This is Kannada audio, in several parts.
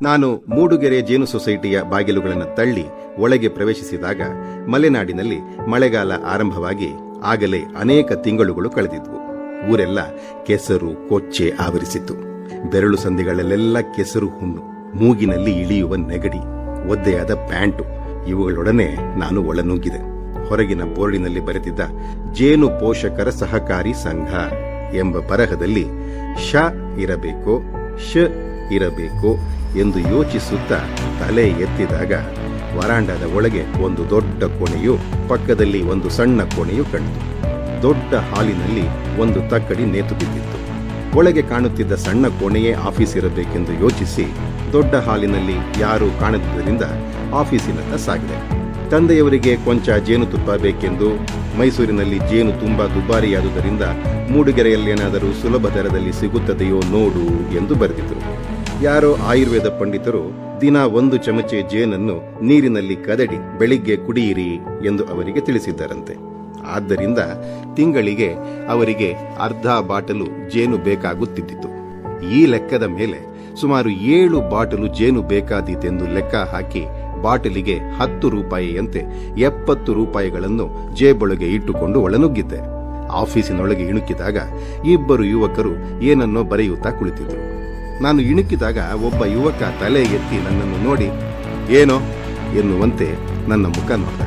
ನಾನು ಮೂಡುಗೆರೆ ಜೇನು ಸೊಸೈಟಿಯ ಬಾಗಿಲುಗಳನ್ನು ತಳ್ಳಿ ಒಳಗೆ ಪ್ರವೇಶಿಸಿದಾಗ ಮಲೆನಾಡಿನಲ್ಲಿ ಮಳೆಗಾಲ ಆರಂಭವಾಗಿ ಆಗಲೇ ಅನೇಕ ತಿಂಗಳುಗಳು ಕಳೆದಿದ್ವು. ಊರೆಲ್ಲ ಕೆಸರು ಕೊಚ್ಚೆ ಆವರಿಸಿತ್ತು. ಬೆರಳು ಸಂದಿಗಳಲ್ಲೆಲ್ಲ ಕೆಸರು ಹುಣ್ಣು, ಮೂಗಿನಲ್ಲಿ ಇಳಿಯುವ ನೆಗಡಿ, ಒದ್ದೆಯಾದ ಪ್ಯಾಂಟು. ಇವುಗಳೊಡನೆ ನಾನು ಒಳನುಗ್ಗಿದೆ. ಹೊರಗಿನ ಬೋರ್ಡಿನಲ್ಲಿ ಬರೆದಿದ್ದ ಜೇನು ಪೋಷಕರ ಸಹಕಾರಿ ಸಂಘ ಎಂಬ ಬರಹದಲ್ಲಿ ಶ ಇರಬೇಕೋ ಶ ಇರಬೇಕೋ ಎಂದು ಯೋಚಿಸುತ್ತಾ ತಲೆ ಎತ್ತಿದಾಗ ವರಾಂಡದ ಒಳಗೆ ಒಂದು ದೊಡ್ಡ ಕೋಣೆಯು, ಪಕ್ಕದಲ್ಲಿ ಒಂದು ಸಣ್ಣ ಕೋಣೆಯು ಕಂಡಿತು. ದೊಡ್ಡ ಹಾಲಿನಲ್ಲಿ ಒಂದು ತಕ್ಕಡಿ ನೇತು ಬಿದ್ದಿತ್ತು. ಒಳಗೆ ಕಾಣುತ್ತಿದ್ದ ಸಣ್ಣ ಕೋಣೆಯೇ ಆಫೀಸ್ ಇರಬೇಕೆಂದು ಯೋಚಿಸಿ ದೊಡ್ಡ ಹಾಲಿನಲ್ಲಿ ಯಾರೂ ಕಾಣದಿದ್ದರಿಂದ ಆಫೀಸಿನತ್ತ ಸಾಗಿದೆ. ತಂದೆಯವರಿಗೆ ಕೊಂಚ ಜೇನುತುಪ್ಪ ಬೇಕೆಂದು, ಮೈಸೂರಿನಲ್ಲಿ ಜೇನು ತುಂಬಾ ದುಬಾರಿಯಾದುದರಿಂದ ಮೂಡುಗೆರೆಯಲ್ಲೇನಾದರೂ ಸುಲಭ ದರದಲ್ಲಿ ಸಿಗುತ್ತದೆಯೋ ನೋಡು ಎಂದು ಬರೆದಿದ್ದರು. ಯಾರೋ ಆಯುರ್ವೇದ ಪಂಡಿತರು ದಿನ 1 ಚಮಚೆ ಜೇನನ್ನು ನೀರಿನಲ್ಲಿ ಕದಡಿ ಬೆಳಿಗ್ಗೆ ಕುಡಿಯಿರಿ ಎಂದು ಅವರಿಗೆ ತಿಳಿಸಿದ್ದಾರಂತೆ. ಆದ್ದರಿಂದ ತಿಂಗಳಿಗೆ ಅವರಿಗೆ ಅರ್ಧ ಬಾಟಲು ಜೇನು ಬೇಕಾಗುತ್ತಿದ್ದಿತು. ಈ ಲೆಕ್ಕದ ಮೇಲೆ ಸುಮಾರು 7 ಬಾಟಲು ಜೇನು ಬೇಕಾದೀತೆಂದು ಲೆಕ್ಕ ಹಾಕಿ ಬಾಟಲಿಗೆ 10 ರೂಪಾಯಿಯಂತೆ 70 ರೂಪಾಯಿಗಳನ್ನು ಜೇಬೊಳಗೆ ಇಟ್ಟುಕೊಂಡು ಒಳನುಗ್ಗಿದ್ದೆ. ಆಫೀಸಿನೊಳಗೆ ಇಣುಕಿದಾಗ 2 ಯುವಕರು ಏನನ್ನೋ ಬರೆಯುತ್ತಾ ಕುಳಿತಿದ್ದರು. ನಾನು ಇಣುಕಿದಾಗ ಒಬ್ಬ ಯುವಕ ತಲೆ ಎತ್ತಿ ನನ್ನನ್ನು ನೋಡಿ ಏನೋ ಎನ್ನುವಂತೆ ನನ್ನ ಮುಖ ನೋಡಿದ.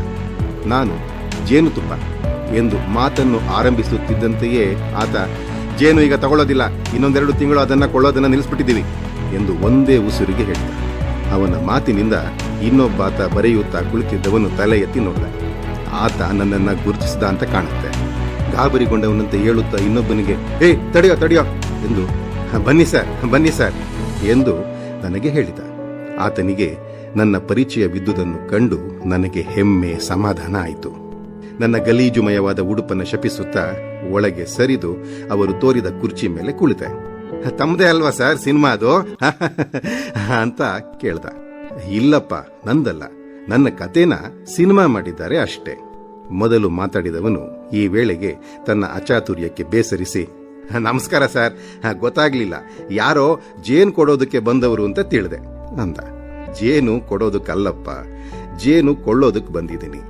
ನಾನು ಜೇನುತುಪ್ಪ ಎಂದು ಮಾತನ್ನು ಆರಂಭಿಸುತ್ತಿದ್ದಂತೆಯೇ ಆತ, ಜೇನು ಈಗ ತಗೊಳ್ಳೋದಿಲ್ಲ, ಇನ್ನೊಂದೆರಡು ತಿಂಗಳು ಅದನ್ನು ಕೊಳ್ಳೋದನ್ನು ನಿಲ್ಲಿಸ್ಬಿಟ್ಟಿದ್ದೀವಿ ಎಂದು ಒಂದೇ ಉಸಿರಿಗೆ ಹೇಳಿದ. ಅವನ ಮಾತಿನಿಂದ ಇನ್ನೊಬ್ಬಾತ ಬರೆಯುತ್ತಾ ಕುಳಿತಿದ್ದವನು ತಲೆ ಎತ್ತಿ ನೋಡಿದ. ಆತ ನನ್ನನ್ನು ಗುರುತಿಸಿದ ಅಂತ ಕಾಣುತ್ತೆ. ಗಾಬರಿಗೊಂಡವನಂತೆ ಹೇಳುತ್ತಾ ಇನ್ನೊಬ್ಬನಿಗೆ, ತಡೆಯೋ ತಡೆಯೋ ಎಂದು, ಬನ್ನಿ ಸರ್ ಎಂದು ನನಗೆ ಹೇಳಿದ. ಆತನಿಗೆ ನನ್ನ ಪರಿಚಯವಿದ್ದುದನ್ನು ಕಂಡು ನನಗೆ ಹೆಮ್ಮೆ, ಸಮಾಧಾನ ಆಯಿತು. ನನ್ನ ಗಲೀಜುಮಯವಾದ ಉಡುಪನ್ನು ಶಪಿಸುತ್ತಾ ಒಳಗೆ ಸರಿದು ಅವರು ತೋರಿದ ಕುರ್ಚಿ ಮೇಲೆ ಕುಳಿತೆ. ತಮ್ಮದೇ ಅಲ್ವಾ ಸರ್ ಸಿನಿಮಾ ಅದು ಅಂತ ಕೇಳ್ದ. ಇಲ್ಲಪ್ಪ, ನಂದಲ್ಲ, ನನ್ನ ಕತೆನ ಸಿನಿಮಾ ಮಾಡಿದ್ದಾರೆ ಅಷ್ಟೇ. ಮೊದಲು ಮಾತಾಡಿದವನು ಈ ವೇಳೆಗೆ ತನ್ನ ಅಚಾತುರ್ಯಕ್ಕೆ ಬೇಸರಿಸಿ, ನಮಸ್ಕಾರ ಸರ್, ಗೊತ್ತಾಗ್ಲಿಲ್ಲ, ಯಾರೋ ಜೇನು ಕೊಡೋದಕ್ಕೆ ಬಂದವರು ಅಂತ ತಿಳಿದೆ ಅಂದ. ಜೇನು ಕೊಡೋದಕ್ಕಲ್ಲಪ್ಪ, ಜೇನು ಕೊಳ್ಳೋದಕ್ಕೆ ಬಂದಿದ್ದೀನಿ.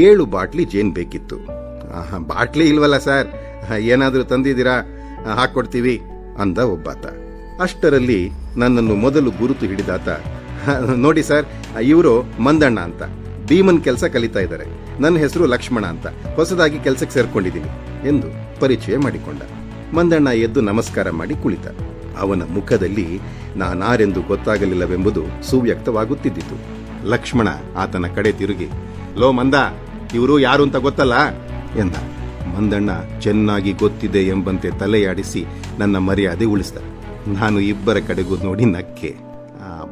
7 ಬಾಟ್ಲಿ ಜೇನು ಬೇಕಿತ್ತು. ಬಾಟ್ಲಿ ಇಲ್ವಲ್ಲ ಸರ್, ಏನಾದರೂ ತಂದಿದ್ದೀರಾ, ಹಾಕೊಡ್ತೀವಿ ಅಂದ ಒಬ್ಬಾತ. ಅಷ್ಟರಲ್ಲಿ ನನ್ನನ್ನು ಮೊದಲು ಗುರುತು ಹಿಡಿದಾತ, ನೋಡಿ ಸರ್, ಇವರು ಮಂದಣ್ಣ ಅಂತ, ಭೀಮನ್ ಕೆಲಸ ಕಲಿತಾ ಇದ್ದಾರೆ. ನನ್ನ ಹೆಸರು ಲಕ್ಷ್ಮಣ ಅಂತ, ಹೊಸದಾಗಿ ಕೆಲಸಕ್ಕೆ ಸೇರ್ಕೊಂಡಿದ್ದೀನಿ ಎಂದು ಪರಿಚಯ ಮಾಡಿಕೊಂಡ. ಮಂದಣ್ಣ ಎದ್ದು ನಮಸ್ಕಾರ ಮಾಡಿ ಕುಳಿತ. ಅವನ ಮುಖದಲ್ಲಿ ನಾನಾರೆಂದು ಗೊತ್ತಾಗಲಿಲ್ಲವೆಂಬುದು ಸುವ್ಯಕ್ತವಾಗುತ್ತಿದ್ದಿತು. ಲಕ್ಷ್ಮಣ ಆತನ ಕಡೆ ತಿರುಗಿ, ಲೋ ಮಂದ, ಇವರು ಯಾರು ಅಂತ ಗೊತ್ತಲ್ಲ ಎಂದ. ಮಂದಣ್ಣ ಚೆನ್ನಾಗಿ ಗೊತ್ತಿದೆ ಎಂಬಂತೆ ತಲೆಯಾಡಿಸಿ ನನ್ನ ಮರ್ಯಾದೆ ಉಳಿಸಿದ. ನಾನು ಇಬ್ಬರ ಕಡೆಗೂ ನೋಡಿ ನಕ್ಕೆ.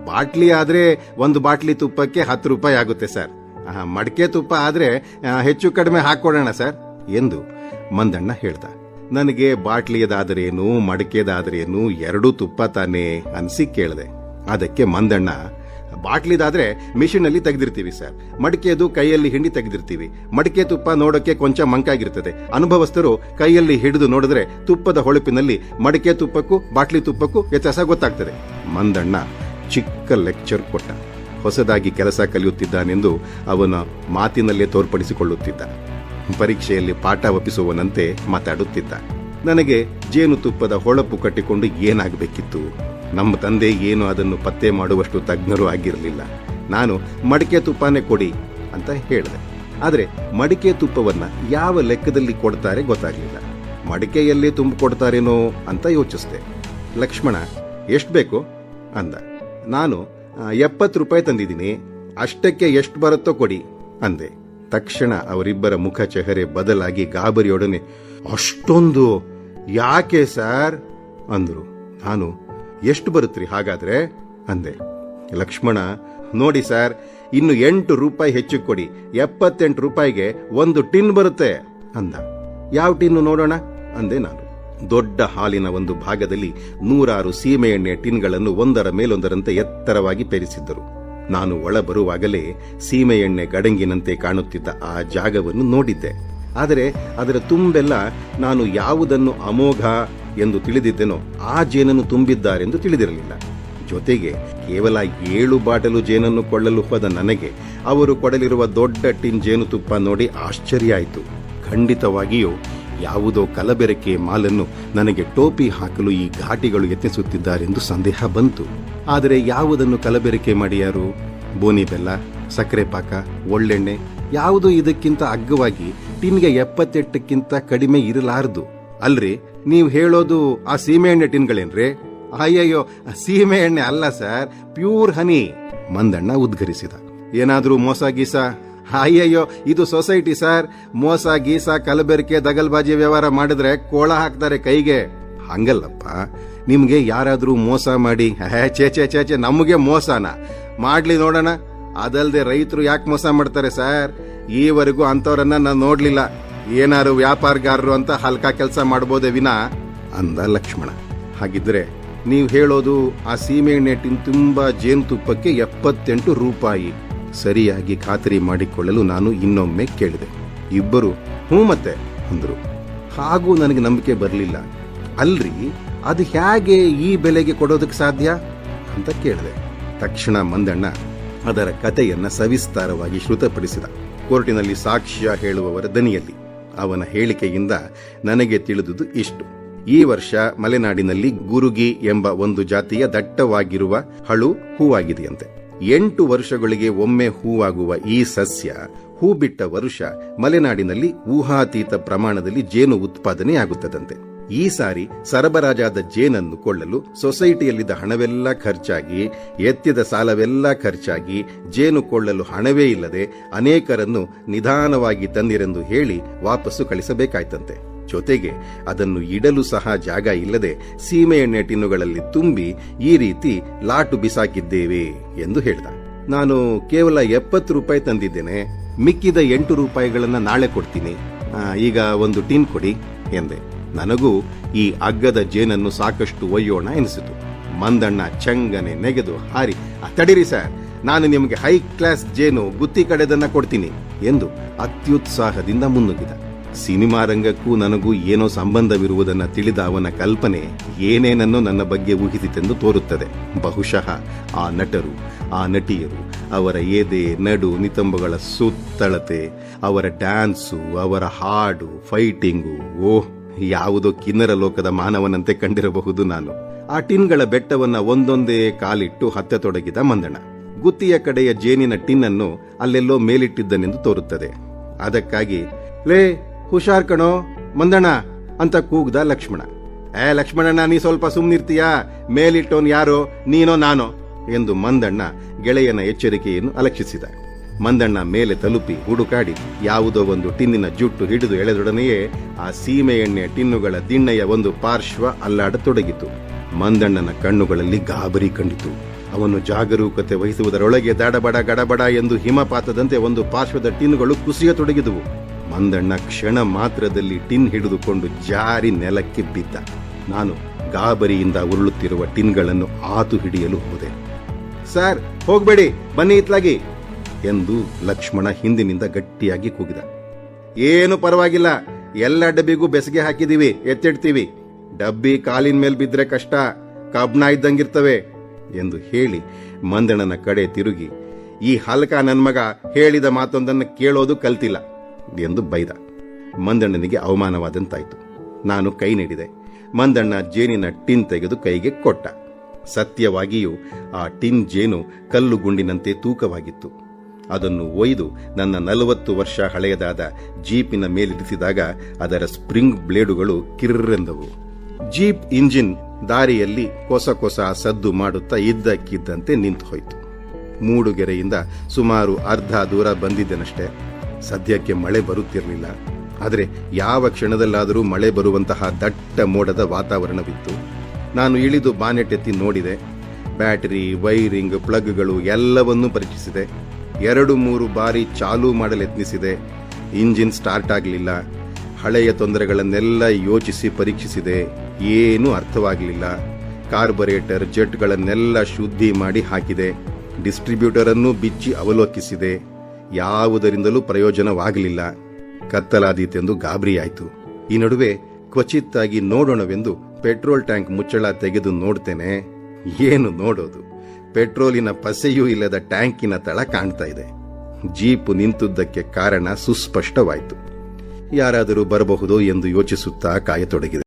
ಬಾಟ್ಲಿ ಆದ್ರೆ 1 ಬಾಟ್ಲಿ ತುಪ್ಪಕ್ಕೆ 10 ರೂಪಾಯಿ ಆಗುತ್ತೆ ಸರ್, ಮಡಕೆ ತುಪ್ಪ ಆದ್ರೆ ಹೆಚ್ಚು ಕಡಿಮೆ ಹಾಕೊಡೋಣ ಸರ್ ಎಂದು ಮಂದಣ್ಣ ಹೇಳ್ದ. ನನಗೆ ಬಾಟ್ಲಿಯದಾದರೇನು ಮಡಕೆದಾದರೇನು 2 ತುಪ್ಪ ತಾನೇ ಅನ್ಸಿ ಕೇಳಿದೆ. ಅದಕ್ಕೆ ಮಂದಣ್ಣ, ಬಾಟ್ಲಿದಾದ್ರೆ ಮಿಷಿನ್ ಅಲ್ಲಿ ತೆಗೆದಿರ್ತೀವಿ ಸರ್, ಮಡಿಕೆದು ಕೈಯಲ್ಲಿ ಹಿಂಡಿ ತೆಗೆದಿರ್ತೀವಿ. ಮಡಿಕೆ ತುಪ್ಪ ನೋಡೋಕೆ ಕೊಂಚ ಮಂಕಾಗಿರ್ತದೆ, ಅನುಭವಸ್ಥರು ಕೈಯಲ್ಲಿ ಹಿಡಿದು ನೋಡಿದ್ರೆ ತುಪ್ಪದ ಹೊಳಪಿನಲ್ಲಿ ಮಡಿಕೆ ತುಪ್ಪಕ್ಕೂ ಬಾಟ್ಲಿ ತುಪ್ಪಕ್ಕೂ ವ್ಯತ್ಯಾಸ ಗೊತ್ತಾಗ್ತದೆ. ಮಂದಣ್ಣ ಚಿಕ್ಕ ಲೆಕ್ಚರ್ ಕೊಟ್ಟ. ಹೊಸದಾಗಿ ಕೆಲಸ ಕಲಿಯುತ್ತಿದ್ದಾನೆಂದು ಅವನ ಮಾತಿನಲ್ಲೇ ತೋರ್ಪಡಿಸಿಕೊಳ್ಳುತ್ತಿದ್ದ. ಪರೀಕ್ಷೆಯಲ್ಲಿ ಪಾಠ ಒಪ್ಪಿಸುವನಂತೆ ಮಾತಾಡುತ್ತಿದ್ದ. ನನಗೆ ಜೇನುತುಪ್ಪದ ಹೊಳಪು ಕಟ್ಟಿಕೊಂಡು ಏನಾಗಬೇಕಿತ್ತು? ನಮ್ಮ ತಂದೆ ಏನು ಅದನ್ನು ಪತ್ತೆ ಮಾಡುವಷ್ಟು ತಜ್ಞರು ಆಗಿರಲಿಲ್ಲ. ನಾನು ಮಡಿಕೆ ತುಪ್ಪನೇ ಕೊಡಿ ಅಂತ ಹೇಳಿದೆ. ಆದರೆ ಮಡಿಕೆ ತುಪ್ಪವನ್ನ ಯಾವ ಲೆಕ್ಕದಲ್ಲಿ ಕೊಡ್ತಾರೆ ಗೊತ್ತಾಗಲಿಲ್ಲ. ಮಡಿಕೆಯಲ್ಲೇ ತುಂಬಿಕೊಡ್ತಾರೇನೋ ಅಂತ ಯೋಚಿಸಿದೆ. ಲಕ್ಷ್ಮಣ, ಎಷ್ಟು ಬೇಕು ಅಂದ. ನಾನು 70 ರೂಪಾಯಿ ತಂದಿದ್ದೀನಿ, ಅಷ್ಟಕ್ಕೆ ಎಷ್ಟು ಬರುತ್ತೋ ಕೊಡಿ ಅಂದೆ. ತಕ್ಷಣ ಅವರಿಬ್ಬರ ಮುಖ ಚೆಹರೆ ಬದಲಾಗಿ ಗಾಬರಿಯೊಡನೆ, ಅಷ್ಟೊಂದು ಯಾಕೆ ಸರ್ ಅಂದ್ರು. ನಾನು, ಎಷ್ಟು ಬರುತ್ತ್ರಿ ಹಾಗಾದ್ರೆ ಅಂದೆ. ಲಕ್ಷ್ಮಣ, ನೋಡಿ ಸರ್, ಇನ್ನು 8 ರೂಪಾಯಿ ಹೆಚ್ಚು ಕೊಡಿ, 78 ರೂಪಾಯಿಗೆ 1 ಟಿನ್ ಬರುತ್ತೆ ಅಂದ. ಯಾವ ಟಿನ್ನು ನೋಡೋಣ ಅಂದೆ ನಾನು. ದೊಡ್ಡ ಹಾಲಿನ ಒಂದು ಭಾಗದಲ್ಲಿ 100 ಸೀಮೆ ಎಣ್ಣೆ ಟಿನ್ಗಳನ್ನು ಒಂದರ ಮೇಲೊಂದರಂತೆ ಎತ್ತರವಾಗಿ ಪೇರಿಸಿದ್ದರು. ನಾನು ಒಳ ಬರುವಾಗಲೇ ಸೀಮೆ ಎಣ್ಣೆ ಗಡಂಗಿನಂತೆ ಕಾಣುತ್ತಿದ್ದ ಆ ಜಾಗವನ್ನು ನೋಡಿದ್ದೆ. ಆದರೆ ಅದರ ತುಂಬೆಲ್ಲ ನಾನು ಯಾವುದನ್ನು ಅಮೋಘ ಎಂದು ತಿಳಿದಿದ್ದೆನೋ ಆ ಜೇನನ್ನು ತುಂಬಿದ್ದಾರೆಂದು ತಿಳಿದಿರಲಿಲ್ಲ. ಜೊತೆಗೆ ಕೇವಲ 7 ಬಾಟಲು ಜೇನನ್ನು ಕೊಳ್ಳಲು ಹೋದ ನನಗೆ ಅವರು ಕೊಡಲಿರುವ ದೊಡ್ಡ ಟಿನ್ ಜೇನುತುಪ್ಪ ನೋಡಿ ಆಶ್ಚರ್ಯ ಆಯಿತು. ಖಂಡಿತವಾಗಿಯೂ ಯಾವುದೋ ಕಲಬೆರಕೆ ಮಾಲನ್ನು ನನಗೆ ಟೋಪಿ ಹಾಕಲು ಈ ಘಾಟಿಗಳು ಯತ್ನಿಸುತ್ತಿದ್ದಾರೆಂದು ಸಂದೇಹ ಬಂತು. ಆದರೆ ಯಾವುದನ್ನು ಕಲಬೆರಕೆ ಮಾಡಿಯಾರು? ಬೋನಿ ಬೆಲ್ಲ, ಸಕ್ಕರೆ ಪಾಕ, ಒಳ್ಳೆಣ್ಣೆ ಯಾವುದೂ ಇದಕ್ಕಿಂತ ಅಗ್ಗವಾಗಿ ಟಿನ್ಗೆ 78ಕ್ಕಿಂತ ಕಡಿಮೆ ಇರಲಾರದು. ಅಲ್ರಿ, ನೀವು ಹೇಳೋದು ಆ ಸೀಮೆ ಎಣ್ಣೆ ಟಿನ್ಗಳೇನ್ರಿ? ಅಯ್ಯಯ್ಯೋ, ಸೀಮೆ ಎಣ್ಣೆ ಅಲ್ಲ ಸರ್, ಪ್ಯೂರ್ ಹನಿ. ಮಂದಣ್ಣ ಉದ್ಗರಿಸಿದ. ಏನಾದ್ರೂ ಮೋಸ ಗೀಸ? ಅಯ್ಯಯ್ಯೋ, ಇದು ಸೊಸೈಟಿ ಸರ್. ಮೋಸ ಗೀಸ ಕಲಬೆರಕೆ ದಗಲ್ಬಾಜಿ ವ್ಯವಹಾರ ಮಾಡಿದ್ರೆ ಕೋಳ ಹಾಕ್ತಾರೆ ಕೈಗೆ. ಹಂಗಲ್ಲಪ್ಪ, ನಿಮ್ಗೆ ಯಾರಾದ್ರೂ ಮೋಸ ಮಾಡಿ ಚೇಚೆ ನಮಗೆ ಮೋಸನ ಮಾಡ್ಲಿ ನೋಡೋಣ. ಅದಲ್ದೆ ರೈತರು ಯಾಕೆ ಮೋಸ ಮಾಡ್ತಾರೆ ಸರ್? ಈವರೆಗೂ ಅಂತವ್ರನ್ನ ನಾನು ನೋಡ್ಲಿಲ್ಲ. ಏನಾರು ವ್ಯಾಪಾರಗಾರರು ಅಂತ ಹಲ್ಕಾ ಕೆಲಸ ಮಾಡಬಹುದೇ ವಿನಾ ಅಂದ ಲಕ್ಷ್ಮಣ. ಹಾಗಿದ್ರೆ ನೀವು ಹೇಳೋದು ಆ ಸೀಮೆ ಎಣ್ಣೆ ಟಿನ್ ತುಂಬಾ ಜೇನುತುಪ್ಪಕ್ಕೆ 78 ರೂಪಾಯಿ. ಸರಿಯಾಗಿ ಖಾತರಿ ಮಾಡಿಕೊಳ್ಳಲು ನಾನು ಇನ್ನೊಮ್ಮೆ ಕೇಳಿದೆ. ಇಬ್ಬರು ಹ್ಞೂ ಮತ್ತೆ ಅಂದ್ರು. ಹಾಗೂ ನನಗೆ ನಂಬಿಕೆ ಬರಲಿಲ್ಲ. ಅಲ್ರಿ, ಅದು ಹೇಗೆ ಈ ಬೆಲೆಗೆ ಕೊಡೋದಕ್ಕೆ ಸಾಧ್ಯ ಅಂತ ಕೇಳಿದೆ. ತಕ್ಷಣ ಮಂದಣ್ಣ ಅದರ ಕಥೆಯನ್ನ ಸವಿಸ್ತಾರವಾಗಿ ಶ್ರುತಪಡಿಸಿದ, ಕೋರ್ಟಿನಲ್ಲಿ ಸಾಕ್ಷ್ಯ ಹೇಳುವವರ ದನಿಯಲ್ಲಿ. ಅವನ ಹೇಳಿಕೆಯಿಂದ ನನಗೆ ತಿಳಿದುದು ಇಷ್ಟು. ಈ ವರ್ಷ ಮಲೆನಾಡಿನಲ್ಲಿ ಗುರುಗಿ ಎಂಬ ಒಂದು ಜಾತಿಯ ದಟ್ಟವಾಗಿರುವ ಹಳು ಹೂವಾಗಿದೆಯಂತೆ. 8 ವರ್ಷಗಳಿಗೆ ಒಮ್ಮೆ ಹೂವಾಗುವ ಈ ಸಸ್ಯ ಹೂ ಬಿಟ್ಟ ವರುಷ ಮಲೆನಾಡಿನಲ್ಲಿ ಊಹಾತೀತ ಪ್ರಮಾಣದಲ್ಲಿ ಜೇನು ಉತ್ಪಾದನೆಯಾಗುತ್ತದಂತೆ. ಈ ಸಾರಿ ಸರಬರಾಜಾದ ಜೇನನ್ನು ಕೊಳ್ಳಲು ಸೊಸೈಟಿಯಲ್ಲಿದ್ದ ಹಣವೆಲ್ಲ ಖರ್ಚಾಗಿ, ಎತ್ತಿದ ಸಾಲವೆಲ್ಲ ಖರ್ಚಾಗಿ, ಜೇನು ಕೊಳ್ಳಲು ಹಣವೇ ಇಲ್ಲದೆ ಅನೇಕರನ್ನು ನಿಧಾನವಾಗಿ ತಂದಿರೆಂದು ಹೇಳಿ ವಾಪಸ್ಸು ಕಳಿಸಬೇಕಾಯ್ತಂತೆ. ಜೊತೆಗೆ ಅದನ್ನು ಇಡಲು ಸಹ ಜಾಗ ಇಲ್ಲದೆ ಸೀಮೆ ಎಣ್ಣೆ ಟಿನ್ನುಗಳಲ್ಲಿ ತುಂಬಿ ಈ ರೀತಿ ಲಾಟು ಬಿಸಾಕಿದ್ದೇವೆ ಎಂದು ಹೇಳಿದ. ನಾನು ಕೇವಲ 70 ರೂಪಾಯಿ ತಂದಿದ್ದೇನೆ, ಮಿಕ್ಕಿದ 8 ರೂಪಾಯಿಗಳನ್ನ ನಾಳೆ ಕೊಡ್ತೀನಿ. ಈಗ ಒಂದು ಟಿನ್ ಕೊಡಿ ಎಂದೆ. ನನಗೂ ಈ ಅಗ್ಗದ ಜೇನನ್ನು ಸಾಕಷ್ಟು ಒಯ್ಯೋಣ ಎನಿಸಿತು. ಮಂದಣ್ಣ ಚಂಗನೆ ನೆಗೆದು ಹಾರಿ, ತಡಿರಿ ಸರ್, ನಾನು ನಿಮಗೆ ಹೈ ಕ್ಲಾಸ್ ಜೇನು ಗುತ್ತಿ ಕಡೆದನ್ನ ಕೊಡ್ತೀನಿ ಎಂದು ಅತ್ಯುತ್ಸಾಹದಿಂದ ಮುನ್ನುಗ್ಗಿದ. ಸಿನಿಮಾ ರಂಗಕ್ಕೂ ನನಗೂ ಏನೋ ಸಂಬಂಧವಿರುವುದನ್ನ ತಿಳಿದ ಅವನ ಕಲ್ಪನೆ ಏನೇನನ್ನು ನನ್ನ ಬಗ್ಗೆ ಊಹಿಸಿತೆಂದು ತೋರುತ್ತದೆ. ಬಹುಶಃ ಆ ನಟರು, ಆ ನಟಿಯರು, ಅವರ ಎದೆ ನಡು ನಿತಂಬಗಳ ಸುತ್ತಳತೆ, ಅವರ ಡ್ಯಾನ್ಸು, ಅವರ ಹಾಡು, ಫೈಟಿಂಗು, ಓಹ್, ಯಾವುದೋ ಕಿನ್ನರ ಲೋಕದ ಮಾನವನಂತೆ ಕಂಡಿರಬಹುದು ನಾನು. ಆ ಟಿನ್ಗಳ ಬೆಟ್ಟವನ್ನ ಒಂದೊಂದೇ ಕಾಲಿಟ್ಟು ಹತ್ತತೊಡಗಿದ ಮಂದಣ್ಣ. ಗುತ್ತಿಯ ಕಡೆಯ ಜೇನಿನ ಟಿನ್ ಅನ್ನು ಅಲ್ಲೆಲ್ಲೋ ಮೇಲಿಟ್ಟಿದ್ದನೆಂದು ತೋರುತ್ತದೆ. ಅದಕ್ಕಾಗಿ, ಲೇ ಹುಷಾರ್ ಕಣೋ ಮಂದಣ್ಣ ಅಂತ ಕೂಗ್ದ ಲಕ್ಷ್ಮಣ. ಲಕ್ಷ್ಮಣಣ್ಣ, ನೀ ಸ್ವಲ್ಪ ಸುಮ್ನಿರ್ತೀಯಾ? ಮೇಲಿಟ್ಟೋನ್ ಯಾರೋ, ನೀನೋ ನಾನೋ ಎಂದು ಮಂದಣ್ಣ ಗೆಳೆಯನ ಎಚ್ಚರಿಕೆಯನ್ನು ಅಲಕ್ಷಿಸಿದ. ಮಂದಣ್ಣ ಮೇಲೆ ತಲುಪಿ ಹುಡುಕಾಡಿ ಯಾವುದೋ ಒಂದು ಟಿನ್ನಿನ ಜುಟ್ಟು ಹಿಡಿದು ಎಳೆದೊಡನೆಯೇ ಆ ಸೀಮೆ ಎಣ್ಣೆ ಟಿನ್ನುಗಳ ದಿಣ್ಣೆಯ ಒಂದು ಪಾರ್ಶ್ವ ಅಲ್ಲಾಡತೊಡಗಿತು. ಮಂದಣ್ಣನ ಕಣ್ಣುಗಳಲ್ಲಿ ಗಾಬರಿ ಕಂಡಿತು. ಅವನು ಜಾಗರೂಕತೆ ವಹಿಸುವುದರೊಳಗೆ ದಡಬಡ ಗಡಬಡ ಎಂದು ಹಿಮಪಾತದಂತೆ ಒಂದು ಪಾರ್ಶ್ವದ ಟಿನ್ನುಗಳು ಕುಸಿಯತೊಡಗಿದುವು. ಮಂದಣ್ಣ ಕ್ಷಣ ಮಾತ್ರದಲ್ಲಿ ಟಿನ್ ಹಿಡಿದುಕೊಂಡು ಜಾರಿ ನೆಲಕ್ಕೆ ಬಿದ್ದ. ನಾನು ಗಾಬರಿಯಿಂದ ಉರುಳುತ್ತಿರುವ ಟಿನ್ಗಳನ್ನು ಆತು ಹಿಡಿಯಲು ಹೋದೆ. ಸರ್, ಹೋಗ್ಬೇಡಿ, ಬನ್ನಿ ಇತ್ಲಾಗಿ ಎಂದು ಲಕ್ಷ್ಮಣ ಹಿಂದಿನಿಂದ ಗಟ್ಟಿಯಾಗಿ ಕೂಗಿದ. ಏನು ಪರವಾಗಿಲ್ಲ, ಎಲ್ಲ ಡಬ್ಬಿಗೂ ಬೆಸಗೆ ಹಾಕಿದೀವಿ, ಎತ್ತಿಡ್ತೀವಿ. ಡಬ್ಬಿ ಕಾಲಿನ ಮೇಲ್ ಬಿದ್ರೆ ಕಷ್ಟ, ಕಬ್ಣ ಇದ್ದಂಗಿರ್ತವೆ ಎಂದು ಹೇಳಿ ಮಂದಣ್ಣನ ಕಡೆ ತಿರುಗಿ, ಈ ಹಲ್ಕ ನನ್ ಮಗ ಹೇಳಿದ ಮಾತೊಂದನ್ನು ಕೇಳೋದು ಕಲ್ತಿಲ್ಲ ಎಂದು ಬೈದ. ಮಂದಣ್ಣನಿಗೆ ಅವಮಾನವಾದಂತಾಯ್ತು. ನಾನು ಕೈ ನೀಡಿದೆ. ಮಂದಣ್ಣ ಜೇನಿನ ಟಿನ್ ತೆಗೆದು ಕೈಗೆ ಕೊಟ್ಟ. ಸತ್ಯವಾಗಿಯೂ ಆ ಟಿನ್ ಜೇನು ಕಲ್ಲು ಗುಂಡಿನಂತೆ ತೂಕವಾಗಿತ್ತು. ಅದನ್ನು ಒಯ್ದು ನನ್ನ 40 ವರ್ಷ ಹಳೆಯದಾದ ಜೀಪಿನ ಮೇಲಿರಿಸಿದಾಗ ಅದರ ಸ್ಪ್ರಿಂಗ್ ಬ್ಲೇಡುಗಳು ಕಿರ್ರೆಂದವು. ಜೀಪ್ ಇಂಜಿನ್ ದಾರಿಯಲ್ಲಿ ಕೊಸ ಕೊಸ ಸದ್ದು ಮಾಡುತ್ತಾ ಇದ್ದಕ್ಕಿದ್ದಂತೆ ನಿಂತು ಹೋಯಿತು. ಮೂಡುಗೆರೆಯಿಂದ ಸುಮಾರು ಅರ್ಧ ದೂರ ಬಂದಿದ್ದೆನಷ್ಟೇ. ಸದ್ಯಕ್ಕೆ ಮಳೆ ಬರುತ್ತಿರಲಿಲ್ಲ. ಆದರೆ ಯಾವ ಕ್ಷಣದಲ್ಲಾದರೂ ಮಳೆ ಬರುವಂತಹ ದಟ್ಟ ಮೋಡದ ವಾತಾವರಣವಿತ್ತು. ನಾನು ಇಳಿದು ಬಾನೆಟ್ ಎತ್ತಿ ನೋಡಿದೆ. ಬ್ಯಾಟರಿ, ವೈರಿಂಗ್, ಪ್ಲಗ್ಗಳು ಎಲ್ಲವನ್ನೂ ಪರೀಕ್ಷಿಸಿದೆ. 2-3 ಬಾರಿ ಚಾಲೂ ಮಾಡಲು ಯತ್ನಿಸಿದೆ. ಇಂಜಿನ್ ಸ್ಟಾರ್ಟ್ ಆಗಲಿಲ್ಲ. ಹಳೆಯ ತೊಂದರೆಗಳನ್ನೆಲ್ಲ ಯೋಚಿಸಿ ಪರೀಕ್ಷಿಸಿದೆ. ಏನೂ ಅರ್ಥವಾಗಲಿಲ್ಲ. ಕಾರ್ಬೊರೇಟರ್, ಜೆಟ್ಗಳನ್ನೆಲ್ಲ ಶುದ್ಧಿ ಮಾಡಿ ಹಾಕಿದೆ. ಡಿಸ್ಟ್ರಿಬ್ಯೂಟರ್ ಅನ್ನು ಬಿಚ್ಚಿ ಅವಲೋಕಿಸಿದೆ. ಯಾವುದರಿಂದಲೂ ಪ್ರಯೋಜನವಾಗಲಿಲ್ಲ. ಕತ್ತಲಾದೀತೆಂದು ಗಾಬರಿಯಾಯಿತು. ಈ ನಡುವೆ ಕ್ವಚಿತ್ತಾಗಿ ನೋಡೋಣವೆಂದು ಪೆಟ್ರೋಲ್ ಟ್ಯಾಂಕ್ ಮುಚ್ಚಳ ತೆಗೆದು ನೋಡ್ತೇನೆ. ಏನು ನೋಡೋದು, ಪೆಟ್ರೋಲಿನ ಪಸೆಯೂ ಇಲ್ಲದ ಟ್ಯಾಂಕಿನ ತಳ ಕಾಣ್ತಾ ಇದೆ. ಜೀಪು ನಿಂತುದಕ್ಕೆ ಕಾರಣ ಸುಸ್ಪಷ್ಟವಾಯಿತು. ಯಾರಾದರೂ ಬರಬಹುದು ಎಂದು ಯೋಚಿಸುತ್ತಾ ಕಾಯತೊಡಗಿದೆ.